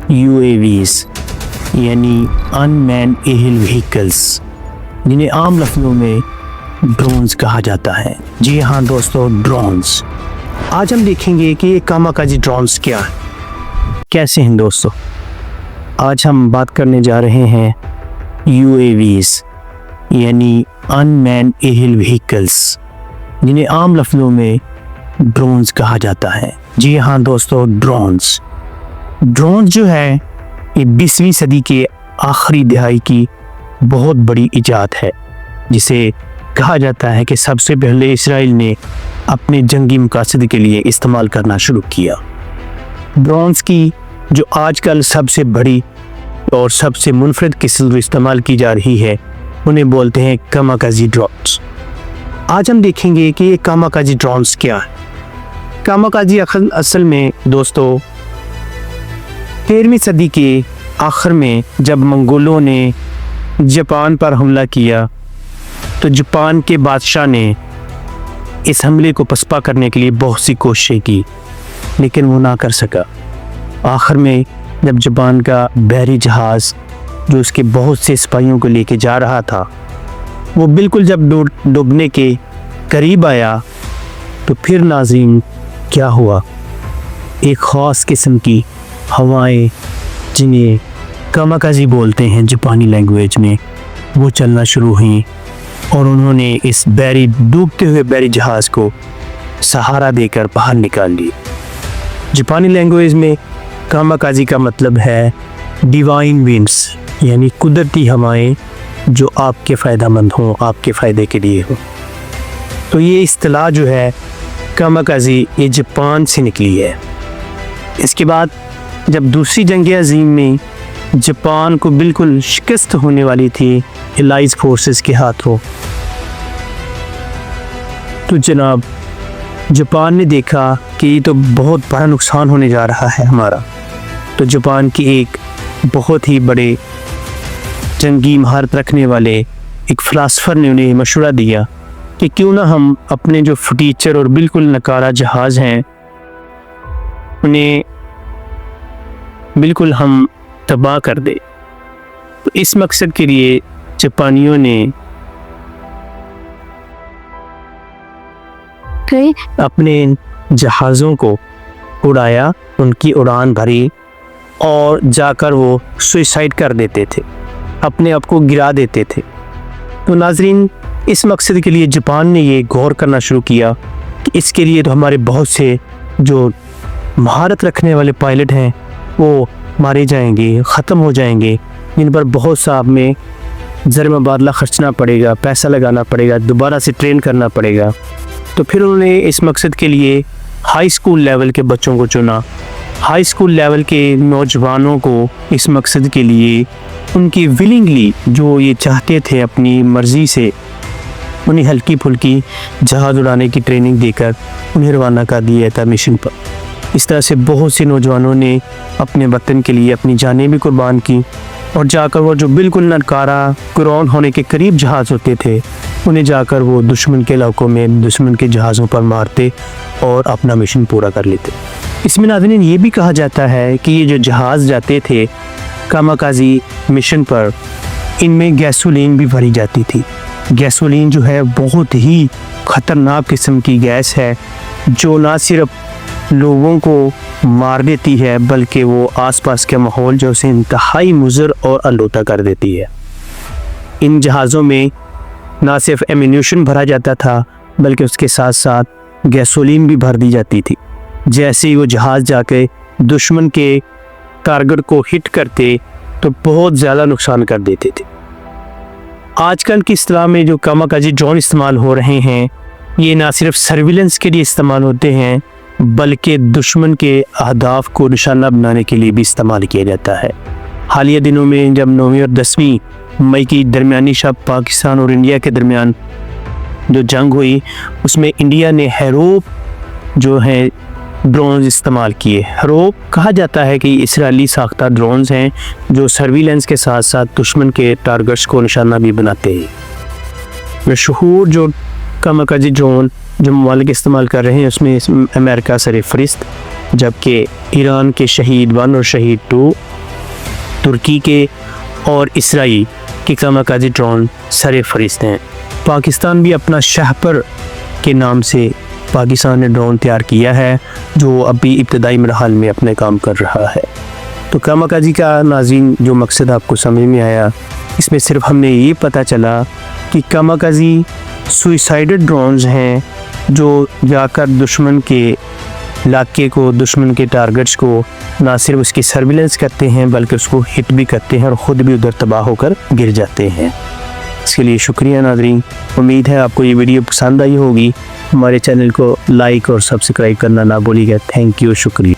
UAVs यानी unmanned aerial vehicles, जिन्हें आम लफ्ज़ों में ड्रोन्स कहा जाता है। जी हाँ दोस्तों, ड्रोन्स। आज हम देखेंगे कि ये कामाकाजी ड्रोन्स क्या है, कैसे हैं दोस्तों। आज हम बात करने जा रहे हैं UAVs यानी अनमैन्ड एरियल व्हीकल्स, जिन्हें आम लफ्ज़ों में ड्रोन्स कहा जाता है। जी हाँ दोस्तों, ड्रोन्स जो है ये 20वीं सदी के आखिरी दिहाई की बहुत बड़ी इजाद है, जिसे कहा जाता है कि सबसे पहले इसराइल ने अपने जंगी मकासद के लिए इस्तेमाल करना शुरू किया। ड्रोन्स की जो आजकल सबसे बड़ी और सबसे मुनफरद किस्म जो इस्तेमाल की जा रही है, उन्हें बोलते हैं कामाकाजी ड्रोन्स। आज हम देखेंगे कि ये कामाकाजी ड्रोन्स क्या है। कामाकाजी असल में दोस्तों 13वीं सदी के आखिर में जब मंगोलों ने जापान पर हमला किया, तो जापान के बादशाह ने इस हमले को पसपा करने के लिए बहुत सी कोशिशें की, लेकिन वो ना कर सका। आखिर में जब जापान का बहरी जहाज़ जो उसके बहुत से सिपाहियों को लेके जा रहा था, वो बिल्कुल जब डूबने के करीब आया, तो फिर नाज़रीन क्या हुआ, एक ख़ास किस्म की हवाएं, जिन्हें कामाकाजी बोलते हैं जापानी लैंग्वेज में, वो चलना शुरू हुई और उन्होंने इस डूबते हुए बहरी जहाज़ को सहारा देकर बाहर निकाल ली। जापानी लैंग्वेज में कामाकाजी का मतलब है डिवाइन विंड्स, यानी कुदरती हवाएं जो आपके फ़ायदेमंद हों, आपके फ़ायदे के लिए हो। तो ये इस्तिलाह जो है कामाकाजी, ये जापान से निकली है। इसके बाद जब दूसरी जंग अज़ीम में जापान को बिल्कुल शिकस्त होने वाली थी एलाइज फोर्सेस के हाथों, तो जनाब जापान ने देखा कि ये तो बहुत बड़ा नुकसान होने जा रहा है हमारा। तो जापान के एक बहुत ही बड़े जंगी महारत रखने वाले एक फ़िलासफ़र ने उन्हें मशवरा दिया कि क्यों ना हम अपने जो फटीचर और बिल्कुल नकारा जहाज़ हैं, उन्हें बिल्कुल हम तबाह कर दे। तो इस मकसद के लिए जापानियों ने अपने जहाज़ों को उड़ाया, उनकी उड़ान भरी और जाकर वो सुसाइड कर देते थे, अपने आप को गिरा देते थे। तो नाज़रीन, इस मकसद के लिए जापान ने ये गौर करना शुरू किया कि इसके लिए तो हमारे बहुत से जो महारत रखने वाले पायलट हैं वो मारे जाएंगे, ख़त्म हो जाएंगे, जिन पर बहुत सा में ज़र मुबादला खर्चना पड़ेगा, पैसा लगाना पड़ेगा, दोबारा से ट्रेन करना पड़ेगा। तो फिर उन्होंने इस मकसद के लिए हाई स्कूल लेवल के बच्चों को चुना। हाई स्कूल लेवल के नौजवानों को इस मकसद के लिए उनकी विलिंगली, जो ये चाहते थे अपनी मर्ज़ी से, उन्हें हल्की फुल्की जहाज़ उड़ाने की ट्रेनिंग देकर उन्हें रवाना कर दिया था मिशन पर। इस तरह से बहुत से नौजवानों ने अपने वतन के लिए अपनी जानें भी कुर्बान की और जाकर वो जो बिल्कुल नकारा क्रॉन होने के करीब जहाज़ होते थे, उन्हें जाकर वो दुश्मन के इलाकों में दुश्मन के जहाज़ों पर मारते और अपना मिशन पूरा कर लेते। इसमें नाज़रीन ये भी कहा जाता है कि ये जो जहाज़ जाते थे कामाकाजी मिशन पर, इनमें गैसोलीन भी भरी जाती थी। गैसोलीन जो है बहुत ही ख़तरनाक किस्म की गैस है, जो ना सिर्फ लोगों को मार देती है, बल्कि वो आसपास के माहौल जो उसे इंतहाई मुज़र और आलूदा कर देती है। इन जहाज़ों में ना सिर्फ एम्यूनेशन भरा जाता था, बल्कि उसके साथ साथ गैसोलीन भी भर दी जाती थी। जैसे ही वो जहाज़ जाके दुश्मन के टारगेट को हिट करते, तो बहुत ज़्यादा नुकसान कर देते थे। आजकल की इस्तिलाह में जो कामाकाजी ड्रोन इस्तेमाल हो रहे हैं, ये ना सिर्फ सर्विलेंस के लिए इस्तेमाल होते हैं, बल्कि दुश्मन के अहदाफ को निशाना बनाने के लिए भी इस्तेमाल किया जाता है। हालिया दिनों में जब 9वीं और 10वीं मई की दरमियानी शब पाकिस्तान और इंडिया के दरमियान जो जंग हुई, उसमें इंडिया ने हैरोप जो है ड्रोन्स इस्तेमाल किए। हैरोप कहा जाता है कि इसराइली साख्ता ड्रोन्स हैं जो सर्विलेंस के साथ साथ दुश्मन के टारगेट्स को निशाना भी बनाते हैं। मशहूर जो कामाकाजी ड्रोन जो ममालिक इस्तेमाल कर रहे हैं, उसमें अमेरिका सर फहरिस्त, जबकि ईरान के शहीद 1 और शहीद 2 ترکی کے اور اسرائیل کے کاماکازی ڈرون سر فہرست ہیں۔ پاکستان بھی اپنا شہپر کے نام سے پاکستان نے ڈرون تیار کیا ہے جو ابھی ابتدائی مراحل میں اپنے کام کر رہا ہے۔ تو کاماکازی کا ناظرین جو مقصد آپ کو سمجھ میں آیا، اس میں صرف ہم نے یہ پتہ چلا کہ کاماکازی سوئسائڈڈ ڈرونز ہیں جو جا کر دشمن کے علاقے کو، دشمن کے ٹارگٹس کو نہ صرف اس کی سرویلنس کرتے ہیں بلکہ اس کو ہٹ بھی کرتے ہیں اور خود بھی ادھر تباہ ہو کر گر جاتے ہیں۔ اس کے لیے شکریہ ناظرین، امید ہے آپ کو یہ ویڈیو پسند آئی ہوگی۔ ہمارے چینل کو لائک اور سبسکرائب کرنا نہ بھولیے گا۔ تھینک یو، شکریہ۔